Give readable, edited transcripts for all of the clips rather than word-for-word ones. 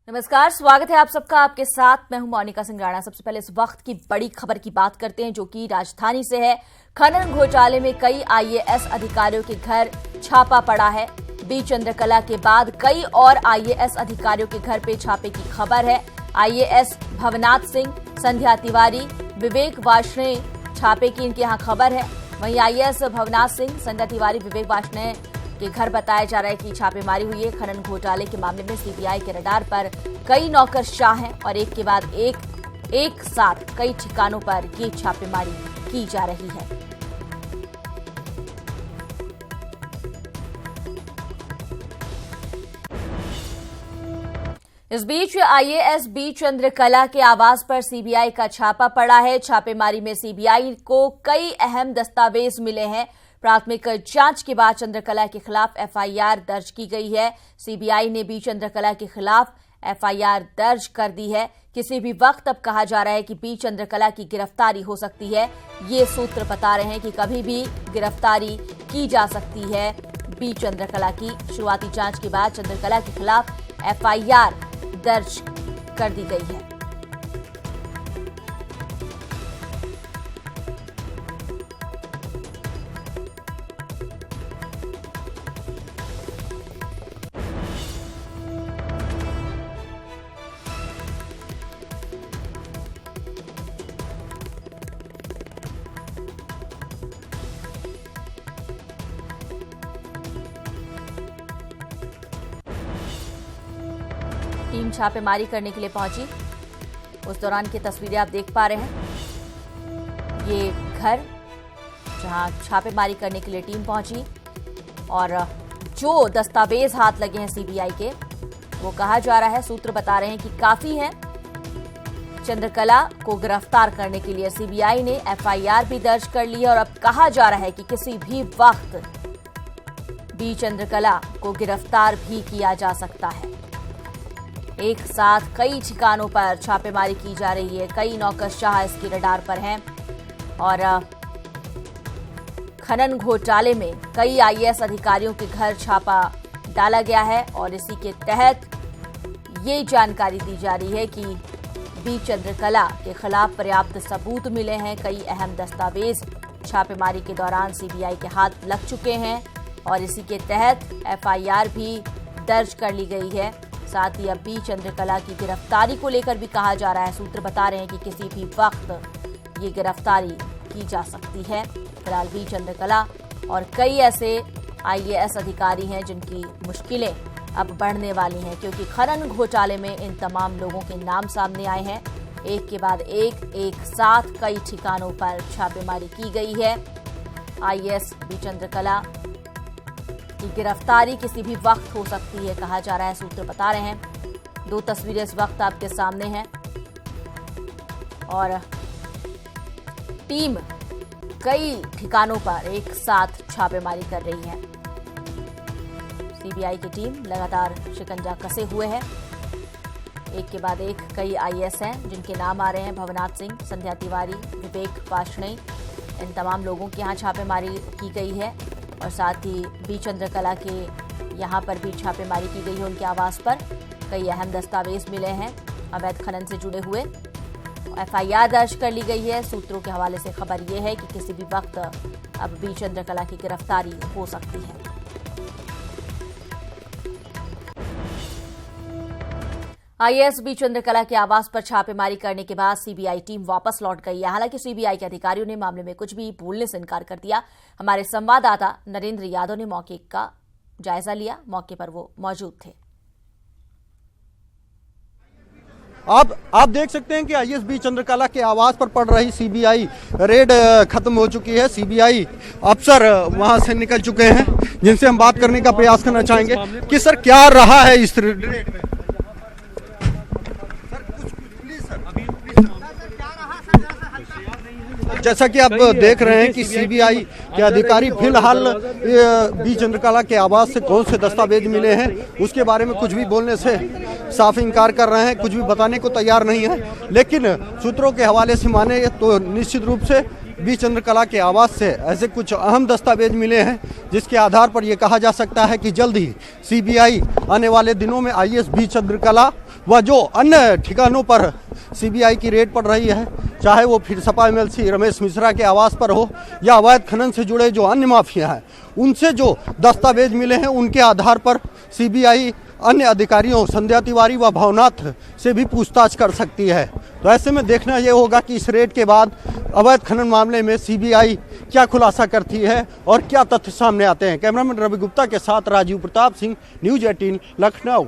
नमस्कार, स्वागत है आप सबका। आपके साथ मैं हूं मोनिका सिंह राणा। सबसे पहले इस वक्त की बड़ी खबर की बात करते हैं जो कि राजधानी से है। खनन घोटाले में कई आईएएस अधिकारियों के घर छापा पड़ा है। बी चंद्रकला के बाद कई और आईएएस अधिकारियों के घर पे छापे की खबर है। आईएएस भवनाथ सिंह, संध्या तिवारी, विवेक वार्ष्णेय छापे की इनके यहाँ खबर है। वहीं आईएएस भवनाथ सिंह, संध्या तिवारी, विवेक वार्ष्णेय के घर बताया जा रहा है कि छापेमारी हुई है। खनन घोटाले के मामले में सीबीआई के रडार पर कई नौकरशाह हैं और एक के बाद एक साथ कई ठिकानों पर ये छापेमारी की जा रही है। इस बीच आईएएस बी चंद्रकला के आवास पर सीबीआई का छापा पड़ा है। छापेमारी में सीबीआई को कई अहम दस्तावेज मिले हैं। प्राथमिक जांच के बाद चंद्रकला के खिलाफ एफआईआर दर्ज की गई है। सीबीआई ने बी चंद्रकला के खिलाफ एफआईआर दर्ज कर दी है। किसी भी वक्त अब कहा जा रहा है कि बी चंद्रकला की गिरफ्तारी हो सकती है। ये सूत्र बता रहे हैं कि कभी भी गिरफ्तारी की जा सकती है बी चंद्रकला की। शुरुआती जांच के बाद चंद्रकला के खिलाफ एफआईआर दर्ज कर दी गई है। टीम छापेमारी करने के लिए पहुंची। उस दौरान की तस्वीरें आप देख पा रहे हैं। ये घर जहां छापेमारी करने के लिए टीम पहुंची और जो दस्तावेज हाथ लगे हैं सीबीआई के, वो कहा जा रहा है, सूत्र बता रहे हैं कि काफी है चंद्रकला को गिरफ्तार करने के लिए। सीबीआई ने एफआईआर भी दर्ज कर ली है और अब कहा जा रहा है कि किसी भी वक्त बी चंद्रकला को गिरफ्तार भी किया जा सकता है। एक साथ कई ठिकानों पर छापेमारी की जा रही है। कई नौकरशाह इसके रडार पर हैं और खनन घोटाले में कई आईएएस अधिकारियों के घर छापा डाला गया है और इसी के तहत ये जानकारी दी जा रही है कि बी चंद्रकला के खिलाफ पर्याप्त सबूत मिले हैं। कई अहम दस्तावेज छापेमारी के दौरान सीबीआई के हाथ लग चुके हैं और इसी के तहत एफआईआर भी दर्ज कर ली गई है। साथ ही अब बी चंद्रकला की गिरफ्तारी को लेकर भी कहा जा रहा है। सूत्र बता रहे हैं कि किसी भी वक्त ये गिरफ्तारी की जा सकती है। फिलहाल बी चंद्रकला और कई ऐसे आईएएस अधिकारी हैं जिनकी मुश्किलें अब बढ़ने वाली हैं, क्योंकि खनन घोटाले में इन तमाम लोगों के नाम सामने आए हैं। एक के बाद एक साथ कई ठिकानों पर छापेमारी की गई है। आईएएस बी चंद्रकला की गिरफ्तारी किसी भी वक्त हो सकती है, कहा जा रहा है। सूत्र बता रहे हैं। दो तस्वीरें इस वक्त आपके सामने हैं और टीम कई ठिकानों पर एक साथ छापेमारी कर रही है। सीबीआई की टीम लगातार शिकंजा कसे हुए है। एक के बाद एक कई आईएएस हैं जिनके नाम आ रहे हैं। भवनाथ सिंह, संध्या तिवारी, विवेक वार्ष्णेय, इन तमाम लोगों के यहाँ छापेमारी की गई है और साथ ही बी चंद्रकला के यहाँ पर भी छापेमारी की गई है। उनके आवास पर कई अहम दस्तावेज मिले हैं अवैध खनन से जुड़े हुए। एफआईआर दर्ज कर ली गई है। सूत्रों के हवाले से खबर यह है कि किसी भी वक्त अब बी चंद्रकला की गिरफ्तारी हो सकती है। आईएएस बी चंद्रकला के आवास पर छापेमारी करने के बाद सीबीआई टीम वापस लौट गई है। हालांकि सीबीआई के अधिकारियों ने मामले में कुछ भी बोलने से इनकार कर दिया। हमारे संवाददाता नरेंद्र यादव ने मौके का जायजा लिया। मौके पर वो मौजूद थे। आप देख सकते हैं कि आईएएस बी चंद्रकला के आवास पर पड़ रही सीबीआई रेड खत्म हो चुकी है। सीबीआई अफसर वहां से निकल चुके हैं जिनसे हम बात करने का प्रयास करना चाहेंगे कि सर क्या रहा है इस रेड में। जैसा कि आप देख रहे हैं कि सीबीआई के अधिकारी फिलहाल बी चंद्रकला के आवास से कौन से दस्तावेज मिले हैं उसके बारे में कुछ भी बोलने से साफ इनकार कर रहे हैं, कुछ भी बताने को तैयार नहीं है। लेकिन सूत्रों के हवाले से माने तो निश्चित रूप से बी चंद्रकला के आवास से ऐसे कुछ अहम दस्तावेज मिले हैं जिसके आधार पर यह कहा जा सकता है कि जल्द ही सीबीआई आने वाले दिनों में आईएएस बी चंद्रकला व जो अन्य ठिकानों पर सीबीआई की रेड पड़ रही है, चाहे वो फिर सपा एमएलसी रमेश मिश्रा के आवास पर हो या अवैध खनन से जुड़े जो अन्य माफिया हैं, उनसे जो दस्तावेज मिले हैं उनके आधार पर सीबीआई अन्य अधिकारियों संध्या तिवारी व भवनाथ से भी पूछताछ कर सकती है। तो ऐसे में देखना यह होगा कि इस रेड के बाद अवैध खनन मामले में सीबीआई क्या खुलासा करती है और क्या तथ्य सामने आते हैं। कैमरामैन रवि गुप्ता के साथ राजीव प्रताप सिंह, न्यूज 18 लखनऊ।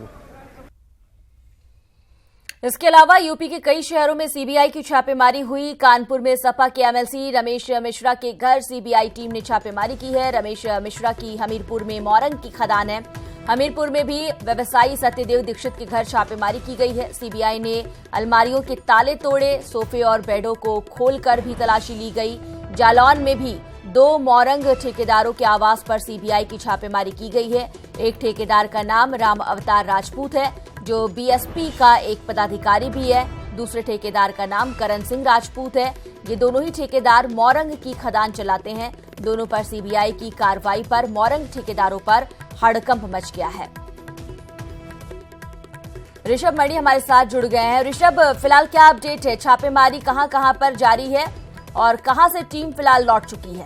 इसके अलावा यूपी के कई शहरों में सीबीआई की छापेमारी हुई। कानपुर में सपा के एमएलसी रमेश मिश्रा के घर सीबीआई टीम ने छापेमारी की है। रमेश मिश्रा की हमीरपुर में मोरंग की खदान है। हमीरपुर में भी व्यवसायी सत्यदेव दीक्षित के घर छापेमारी की गई है। सीबीआई ने अलमारियों के ताले तोड़े, सोफे और बेडों को खोलकर भी तलाशी ली गई। जालौन में भी 2 मोरंग ठेकेदारों के आवास पर सीबीआई की छापेमारी की गई है। एक ठेकेदार का नाम राम अवतार राजपूत है, जो बीएसपी का एक पदाधिकारी भी है। दूसरे ठेकेदार का नाम करण सिंह राजपूत है। ये दोनों ही ठेकेदार मोरंग की खदान चलाते हैं। दोनों पर सीबीआई की कार्रवाई पर मोरंग ठेकेदारों पर हड़कंप मच गया है। ऋषभ मणि हमारे साथ जुड़ गए हैं। ऋषभ, फिलहाल क्या अपडेट है? छापेमारी कहां पर जारी है और कहां से टीम फिलहाल लौट चुकी है?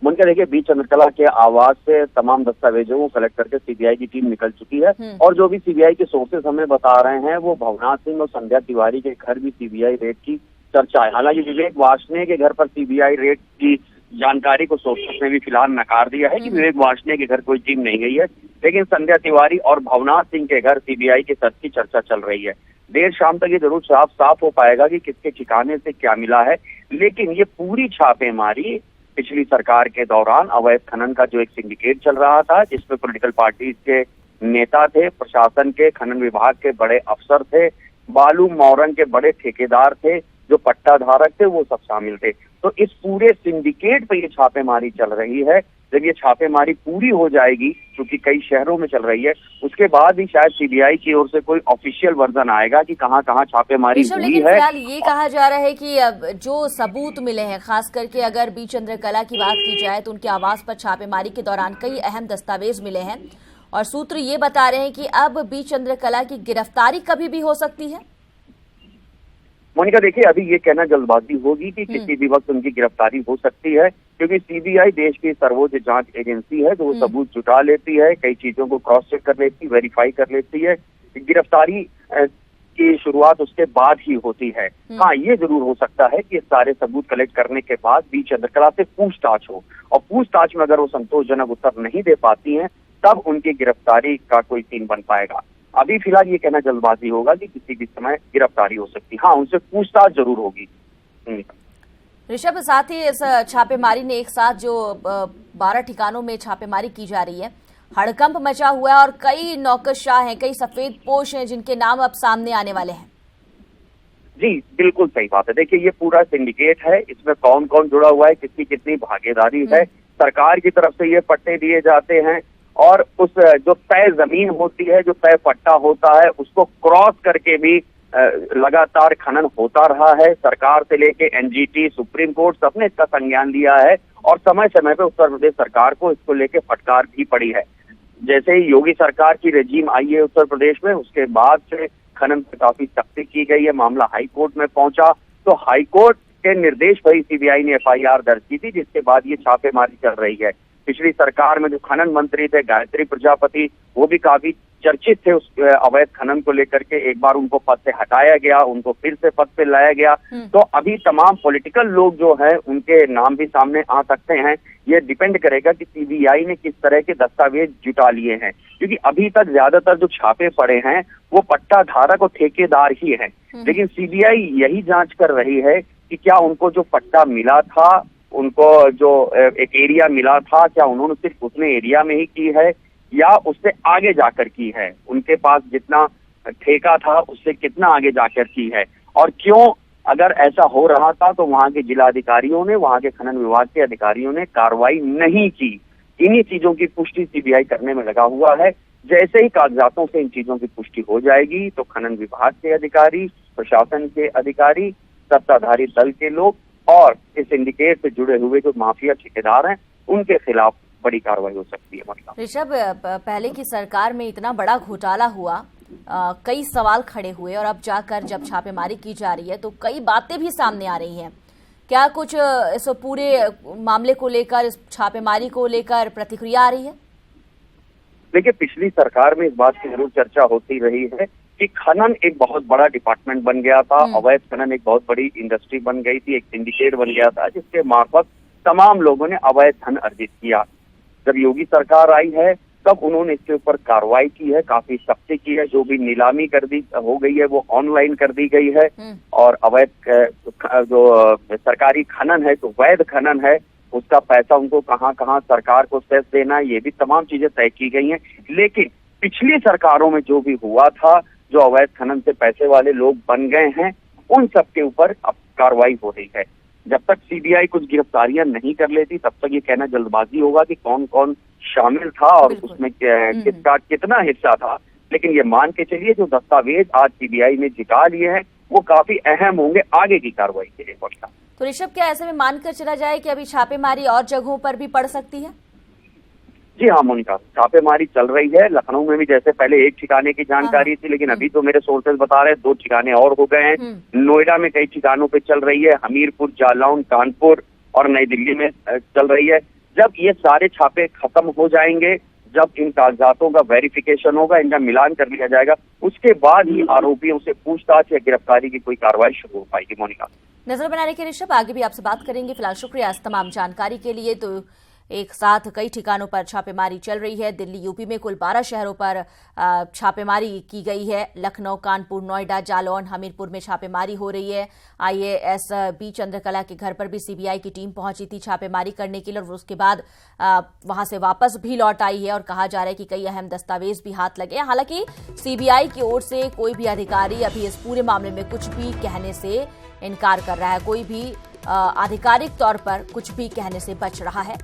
मुनकर देखिए, बी चंद्रकला के आवास से तमाम दस्तावेजों को कलेक्ट करके सीबीआई की टीम निकल चुकी है और जो भी सीबीआई के सोर्सेस हमें बता रहे हैं वो भवनाथ सिंह और संध्या तिवारी के घर भी सीबीआई रेड की चर्चा है। हालांकि विवेक वार्ष्णेय के घर पर सीबीआई रेड की जानकारी को सोर्सेस ने भी फिलहाल नकार दिया है कि विवेक वार्ष्णेय के घर कोई टीम नहीं गई है, लेकिन संध्या तिवारी और भवनाथ सिंह के घर सीबीआई के सर्च की चर्चा चल रही है। देर शाम तक ये जरूर साफ हो पाएगा कि किसके ठिकाने से क्या मिला है, लेकिन ये पूरी छापेमारी पिछली सरकार के दौरान अवैध खनन का जो एक सिंडिकेट चल रहा था, जिसमें पॉलिटिकल पार्टीज के नेता थे, प्रशासन के, खनन विभाग के बड़े अफसर थे, बालू मोरंग के बड़े ठेकेदार थे, जो पट्टा धारक थे, वो सब शामिल थे। तो इस पूरे सिंडिकेट पे ये छापेमारी चल रही है। जब ये छापेमारी पूरी हो जाएगी, क्योंकि कई शहरों में चल रही है, उसके बाद ही शायद सीबीआई की ओर से कोई ऑफिशियल वर्जन आएगा कि कहां छापेमारी हुई है। फिलहाल ये कहा जा रहा है कि जो सबूत मिले हैं, खास करके अगर बी चंद्रकला की बात की जाए तो उनके आवास पर छापेमारी के दौरान कई अहम दस्तावेज मिले हैं और सूत्र ये बता रहे हैं कि अब बी चंद्रकला की गिरफ्तारी कभी भी हो सकती है। मोनिका देखिए, अभी ये कहना जल्दबाजी होगी कि किसी भी वक्त उनकी गिरफ्तारी हो सकती है, क्योंकि सीबीआई देश की सर्वोच्च जांच एजेंसी है, जो सबूत जुटा लेती है, कई चीजों को क्रॉस चेक कर लेती है, वेरीफाई कर लेती है। गिरफ्तारी की शुरुआत उसके बाद ही होती है। हाँ, ये जरूर हो सकता है कि सारे सबूत कलेक्ट करने के बाद बी चंद्रकला से पूछताछ हो और पूछताछ में अगर वो संतोषजनक उत्तर नहीं दे पाती हैं, तब उनकी गिरफ्तारी का कोई सीन बन पाएगा। अभी फिलहाल ये कहना जल्दबाजी होगा कि किसी भी समय गिरफ्तारी हो सकती है। हाँ, उनसे पूछताछ जरूर होगी। ऋषभ, साथ ही इस छापेमारी ने एक साथ जो 12 ठिकानों में छापेमारी की जा रही है, हड़कंप मचा हुआ है और कई नौकरशाह हैं, कई सफेद पोश हैं जिनके नाम अब सामने आने वाले हैं। जी, बिल्कुल सही बात है। देखिए, ये पूरा सिंडिकेट है, इसमें कौन कौन जुड़ा हुआ है, किसकी कितनी भागीदारी है। सरकार की तरफ से ये पट्टे दिए जाते हैं और उस जो तय जमीन होती है, जो तय पट्टा होता है, उसको क्रॉस करके भी लगातार खनन होता रहा है। सरकार से लेके एनजीटी, सुप्रीम कोर्ट, सबने इसका संज्ञान लिया है और समय समय पे उत्तर प्रदेश सरकार को इसको लेके फटकार भी पड़ी है। जैसे ही योगी सरकार की रेजीम आई है उत्तर प्रदेश में, उसके बाद से खनन पर काफी सख्ती की गई है। मामला हाई कोर्ट में पहुंचा तो हाई कोर्ट के निर्देश पर ही सीबीआई ने एफआईआर दर्ज की थी, जिसके बाद ये छापेमारी चल रही है। पिछली सरकार में जो खनन मंत्री थे गायत्री प्रजापति, वो भी काफी चर्चित थे उस अवैध खनन को लेकर के। एक बार उनको पद से हटाया गया, उनको फिर से पद पे लाया गया। तो अभी तमाम पॉलिटिकल लोग जो हैं उनके नाम भी सामने आ सकते हैं। ये डिपेंड करेगा कि सीबीआई ने किस तरह के दस्तावेज जुटा लिए हैं, क्योंकि अभी तक ज्यादातर जो छापे पड़े हैं वो पट्टा धारक और ठेकेदार ही हैं। लेकिन सीबीआई यही जांच कर रही है कि क्या उनको जो पट्टा मिला था, उनको जो एक एरिया मिला था, क्या उन्होंने सिर्फ उतने एरिया में ही की है या उससे आगे जाकर की है, उनके पास जितना ठेका था उससे कितना आगे जाकर की है, और क्यों अगर ऐसा हो रहा था तो वहां के जिलाधिकारियों ने, वहां के खनन विभाग के अधिकारियों ने कार्रवाई नहीं की। इन्हीं चीजों की पुष्टि सीबीआई करने में लगा हुआ है। जैसे ही कागजातों से इन चीजों की पुष्टि हो जाएगी तो खनन विभाग के अधिकारी, प्रशासन के अधिकारी, सत्ताधारी दल के लोग और इस सिंडिकेट से जुड़े हुए जो माफिया ठेकेदार हैं उनके खिलाफ बड़ी कार्रवाई हो सकती है। मतलब ऋषभ, पहले की सरकार में इतना बड़ा घोटाला हुआ, कई सवाल खड़े हुए और अब जाकर जब छापेमारी की जा रही है तो कई बातें भी सामने आ रही हैं। क्या कुछ इस पूरे मामले को लेकर, इस छापेमारी को लेकर प्रतिक्रिया आ रही है? देखिए, पिछली सरकार में इस बात की जरूर चर्चा होती रही है कि खनन एक बहुत बड़ा डिपार्टमेंट बन गया था, अवैध खनन एक बहुत बड़ी इंडस्ट्री बन गई थी, एक सिंडिकेट बन गया था जिसके मार्फत तमाम लोगों ने अवैध धन अर्जित किया। जब योगी सरकार आई है तब उन्होंने इसके ऊपर कार्रवाई की है, काफी सख्ती की है, जो भी नीलामी कर दी हो गई है वो ऑनलाइन कर दी गई है और अवैध जो सरकारी खनन है, जो वैध खनन है, उसका पैसा उनको कहाँ कहाँ सरकार को सेस देना है, ये भी तमाम चीजें तय की गई हैं। लेकिन पिछली सरकारों में जो भी हुआ था, जो अवैध खनन से पैसे वाले लोग बन गए हैं, उन सब के ऊपर अब कार्रवाई हो रही है। जब तक सीबीआई कुछ गिरफ्तारियां नहीं कर लेती तब तक ये कहना जल्दबाजी होगा कि कौन कौन शामिल था और उसमें किसका कितना हिस्सा था। लेकिन ये मान के चलिए जो दस्तावेज आज सीबीआई ने जुटा लिए हैं वो काफी अहम होंगे आगे की कार्रवाई के लिए। तो ऋषभ, क्या ऐसे में मानकर चला जाए कि अभी छापेमारी और जगहों पर भी पड़ सकती है? जी हाँ मोनिका, छापेमारी चल रही है। लखनऊ में भी जैसे पहले एक ठिकाने की जानकारी थी, लेकिन अभी तो मेरे सोर्सेज बता रहे हैं 2 ठिकाने और हो गए हैं। नोएडा में कई ठिकानों पे चल रही है, हमीरपुर, जालौन, कानपुर और नई दिल्ली में चल रही है। जब ये सारे छापे खत्म हो जाएंगे, जब इन कागजातों का वेरिफिकेशन होगा, इनका मिलान कर लिया जाएगा, उसके बाद ही आरोपियों से पूछताछ या गिरफ्तारी की कोई कार्रवाई शुरू हो पाएगी। मोनिका, नजर बना रहे ऋषभ, आगे भी आपसे बात करेंगे। फिलहाल शुक्रिया इस तमाम जानकारी के लिए। तो एक साथ कई ठिकानों पर छापेमारी चल रही है। दिल्ली, यूपी में कुल 12 शहरों पर छापेमारी की गई है। लखनऊ, कानपुर, नोएडा, जालौन, हमीरपुर में छापेमारी हो रही है। आईएएस बी चंद्रकला के घर पर भी सीबीआई की टीम पहुंची थी छापेमारी करने के लिए और उसके बाद वहां से वापस भी लौट आई है और कहा जा रहा है कि कई अहम दस्तावेज भी हाथ लगे। हालांकि सीबीआई की ओर से कोई भी अधिकारी अभी इस पूरे मामले में कुछ भी कहने से इनकार कर रहा है। कोई भी आधिकारिक तौर पर कुछ भी कहने से बच रहा है।